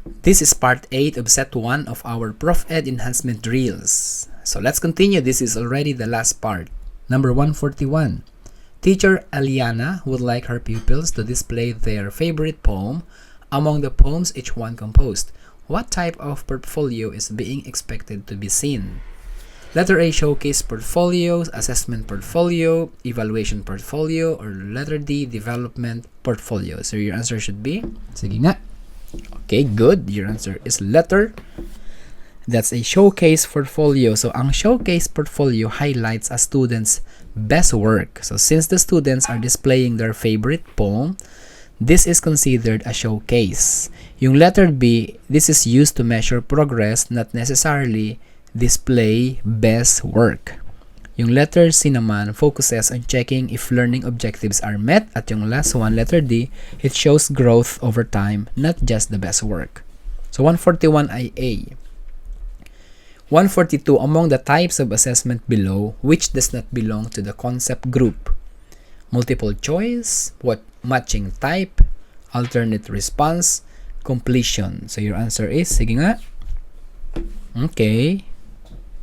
This is part 8 of set 1 of our Prof Ed enhancement drills. So let's continue. This is already the last part. Number 141. Teacher Eliana would like her pupils to display their favorite poem among the poems each one composed. What type of portfolio is being expected to be seen? Letter A, showcase portfolios, assessment portfolio, evaluation portfolio, or letter D, development portfolio. So your answer should be, sige nga. Okay, good. Your answer is letter. That's a showcase portfolio. So ang showcase portfolio highlights a student's best work. So since the students are displaying their favorite poem, this is considered a showcase. Yung letter B, this is used to measure progress, not necessarily display best work. Yung letter C naman focuses on checking if learning objectives are met. At yung last one, letter D, it shows growth over time, not just the best work. So 141 IA. 142, among the types of assessment below, which does not belong to the concept group? Multiple choice, what matching type, alternate response, completion. So your answer is, sige nga. Okay.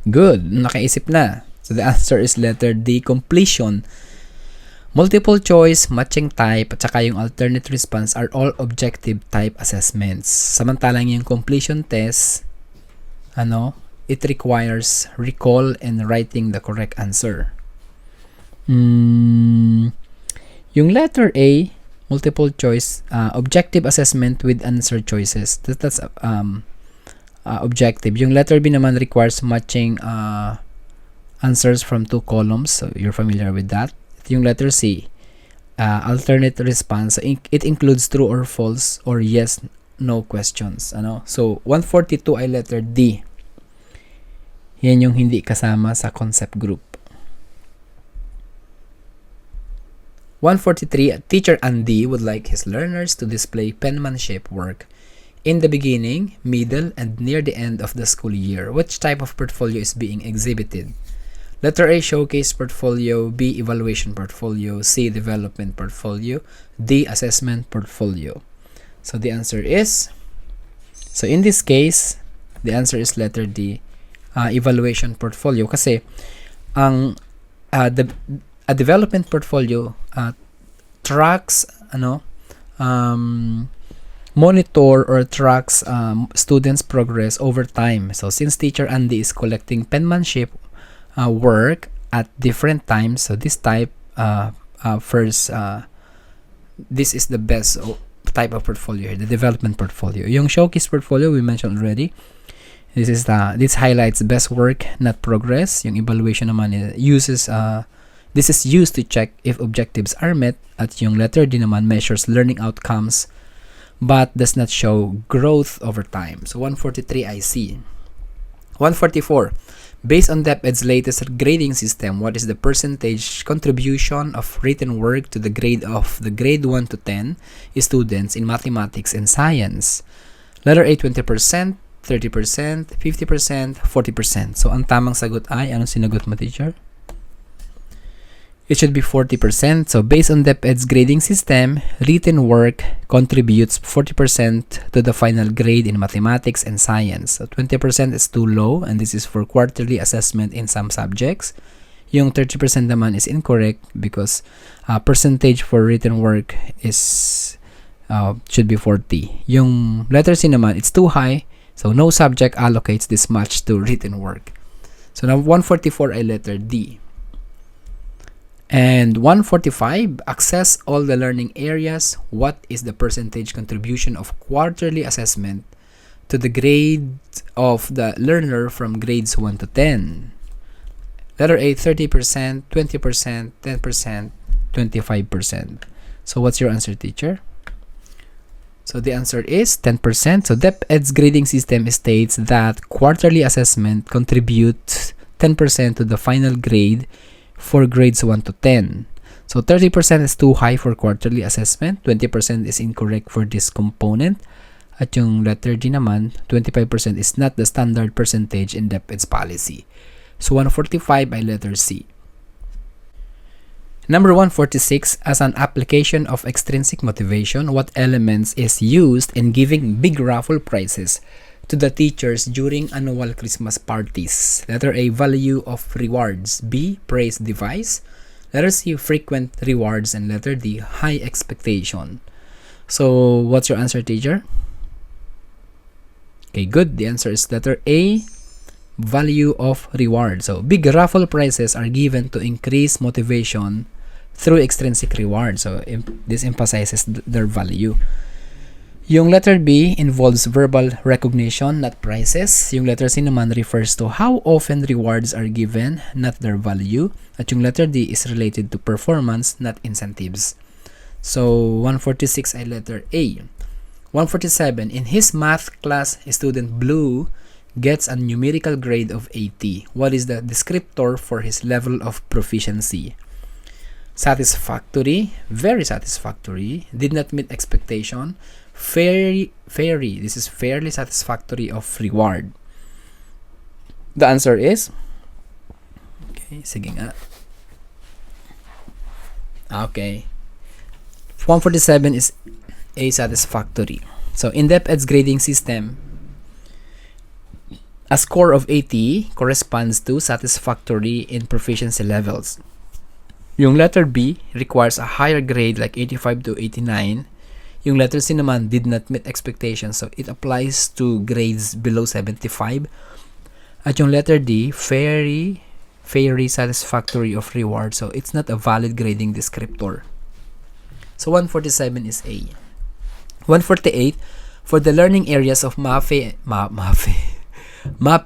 Good. Nakaisip na. So the answer is letter D, completion. Multiple choice, matching type, at saka yung alternate response are all objective type assessments. Samantalang yung completion test, it requires recall and writing the correct answer. Yung letter A, multiple choice, objective assessment with answer choices. That's objective. Yung letter B naman requires matching answers from two columns. So you're familiar with that. Yung letter C, alternate response. It includes true or false or yes, no questions. So 142 ay letter D. Yan yung hindi kasama sa concept group. 143, teacher Andy would like his learners to display penmanship work in the beginning, middle, and near the end of the school year. Which type of portfolio is being exhibited? Letter A, showcase portfolio, B, evaluation portfolio, C, development portfolio, D, assessment portfolio. So the answer is, so in this case, the answer is letter D, evaluation portfolio. Kasi ang a development portfolio tracks monitor or tracks students' progress over time. So since teacher Andy is collecting penmanship work at different times, so this type this is the best type of portfolio here, the development portfolio. Yung showcase portfolio we mentioned already. This highlights best work, not progress. Yung evaluation naman this is used to check if objectives are met. At yung letter D naman measures learning outcomes but does not show growth over time. So 143 IC. 144. Based on DepEd's latest grading system, what is the percentage contribution of written work to the grade of the grade 1 to 10 students in mathematics and science? Letter A, 20%, 30%, 50%, 40%. So ang tamang sagot ay, anong sinagot mo, teacher? It should be 40%. So based on DepEd's grading system, written work contributes 40% to the final grade in mathematics and science. So 20% is too low, and this is for quarterly assessment in some subjects. Yung 30% naman is incorrect because percentage for written work is should be 40. Yung letter C naman, it's too high, so no subject allocates this much to written work. So now 144 ay letter D. And 145, access all the learning areas. What is the percentage contribution of quarterly assessment to the grade of the learner from grades 1 to 10? Letter A, 30%, 20%, 10%, 25%. So what's your answer, teacher? So the answer is 10%. So DepEd's grading system states that quarterly assessment contributes 10% to the final grade for grades 1 to 10. So 30% is too high for quarterly assessment, 20% is incorrect for this component, at yung letter D naman, 25% is not the standard percentage in DepEd's policy. So 145 ay letter C. Number 146, as an application of extrinsic motivation, what elements is used in giving big raffle prizes to the teachers during annual Christmas parties? Letter A, value of rewards. B, praise device. Letter C, frequent rewards. And letter D, high expectation. So, what's your answer, teacher? Okay, good. The answer is letter A, value of reward. So, big raffle prizes are given to increase motivation through extrinsic reward. So, this emphasizes their value. Yung letter B involves verbal recognition, not prizes. Yung letter C naman refers to how often rewards are given, not their value. At yung letter D is related to performance, not incentives. So, 146 ay letter A. 147, in his math class, student Blue gets a numerical grade of 80. What is the descriptor for his level of proficiency? Satisfactory, very satisfactory, did not meet expectation, this is fairly satisfactory of reward. The answer is, okay, sige nga. Okay. 147 is A, satisfactory. So, in DepEd's grading system, a score of 80 corresponds to satisfactory in proficiency levels. Yung letter B requires a higher grade like 85 to 89. Yung letter C naman did not meet expectations, so it applies to grades below 75. At yung letter D, very satisfactory of reward, so it's not a valid grading descriptor. So 147 is A. 148, for the learning areas of MAPE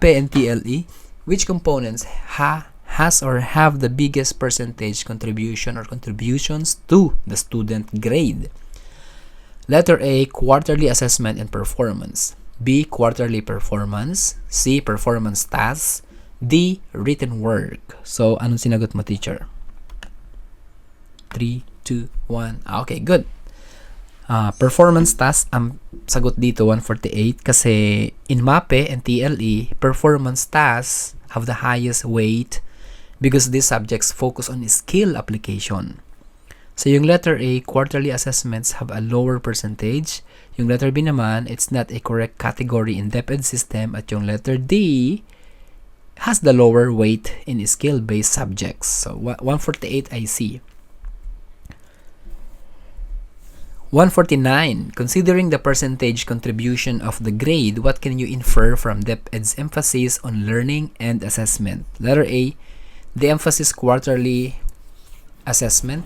and TLE, which components has or have the biggest percentage contribution or contributions to the student grade? Letter A, quarterly assessment and performance. B, quarterly performance. C, performance tasks. D, written work. So, anong sinagot mo, teacher? 3, 2, 1. Okay, good. Performance tasks ang sagot dito, 148, kasi in MAPE and TLE, performance tasks have the highest weight because these subjects focus on skill application. So, yung letter A, quarterly assessments have a lower percentage. Yung letter B naman, it's not a correct category in DepEd system. At yung letter D has the lower weight in skill-based subjects. So, 148 I see. 149, considering the percentage contribution of the grade, what can you infer from DepEd's emphasis on learning and assessment? Letter A, the emphasis quarterly assessment.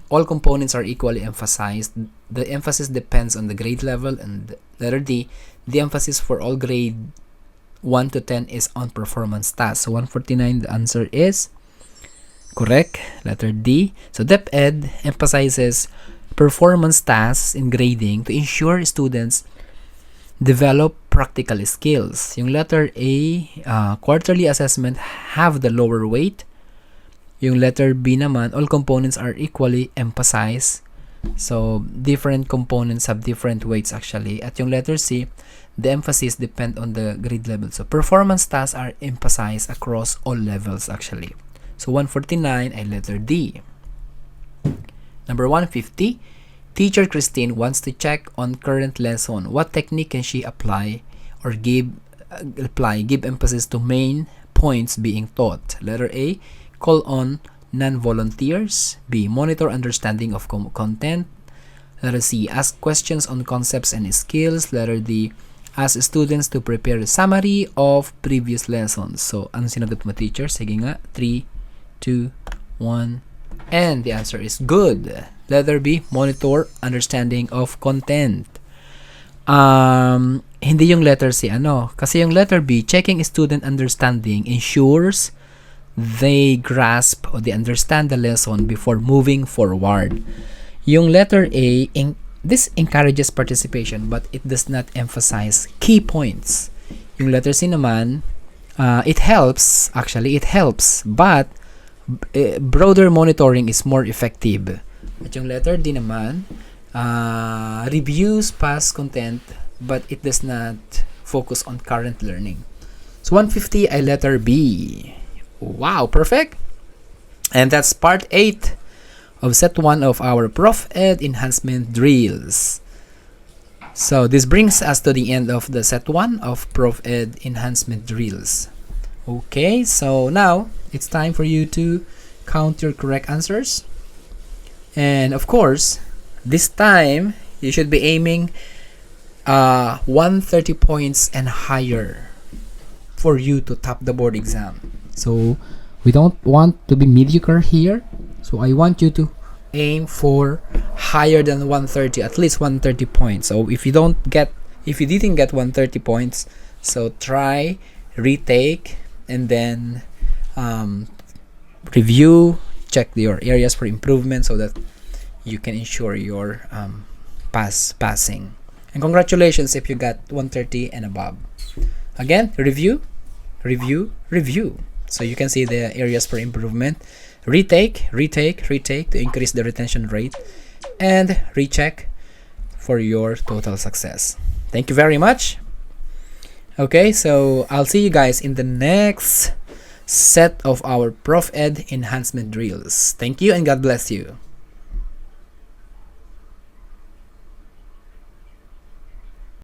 All components are equally emphasized. The emphasis depends on the grade level. And letter D, the emphasis for all grade 1 to 10 is on performance tasks. So 149, the answer is correct. Letter D. So DepEd emphasizes performance tasks in grading to ensure students develop practical skills. Yung letter A, quarterly assessment have the lower weight. Yung letter B naman, all components are equally emphasized. So, different components have different weights actually. At yung letter C, the emphasis depend on the grade level. So, performance tasks are emphasized across all levels actually. So, 149 ay letter D. Number 150, Teacher Christine wants to check on current lesson. What technique can she apply or give emphasis to main points being taught? Letter A, call on non-volunteers. B, monitor understanding of content. Letter C, ask questions on concepts and skills. Letter D, ask students to prepare a summary of previous lessons. So, ano sinagot mo, teacher? Sige nga, 3, 2, 1. And the answer is good. Letter B, monitor understanding of content. Hindi yung letter C, kasi yung letter B, checking student understanding ensures they grasp or they understand the lesson before moving forward. Yung letter A, this encourages participation but it does not emphasize key points. Yung letter C naman, it helps, but broader monitoring is more effective. At yung letter D naman, reviews past content but it does not focus on current learning. So 150 ay letter B. Wow, perfect. And that's part 8 of set 1 of our Prof Ed enhancement drills. So this brings us to the end of the set 1 of Prof Ed enhancement drills. Okay, so now it's time for you to count your correct answers. And of course, this time you should be aiming 130 points and higher for you to top the board exam. So we don't want to be mediocre here. So I want you to aim for higher than 130, at least 130 points. So if you didn't get 130 points, so try, retake, and then review, check your areas for improvement so that you can ensure your passing. And congratulations if you got 130 and above. Again, review, so you can see the areas for improvement. Retake to increase the retention rate, and recheck for your total success. Thank you very much. Okay, so I'll see you guys in the next set of our Prof Ed enhancement drills. Thank you and God bless you.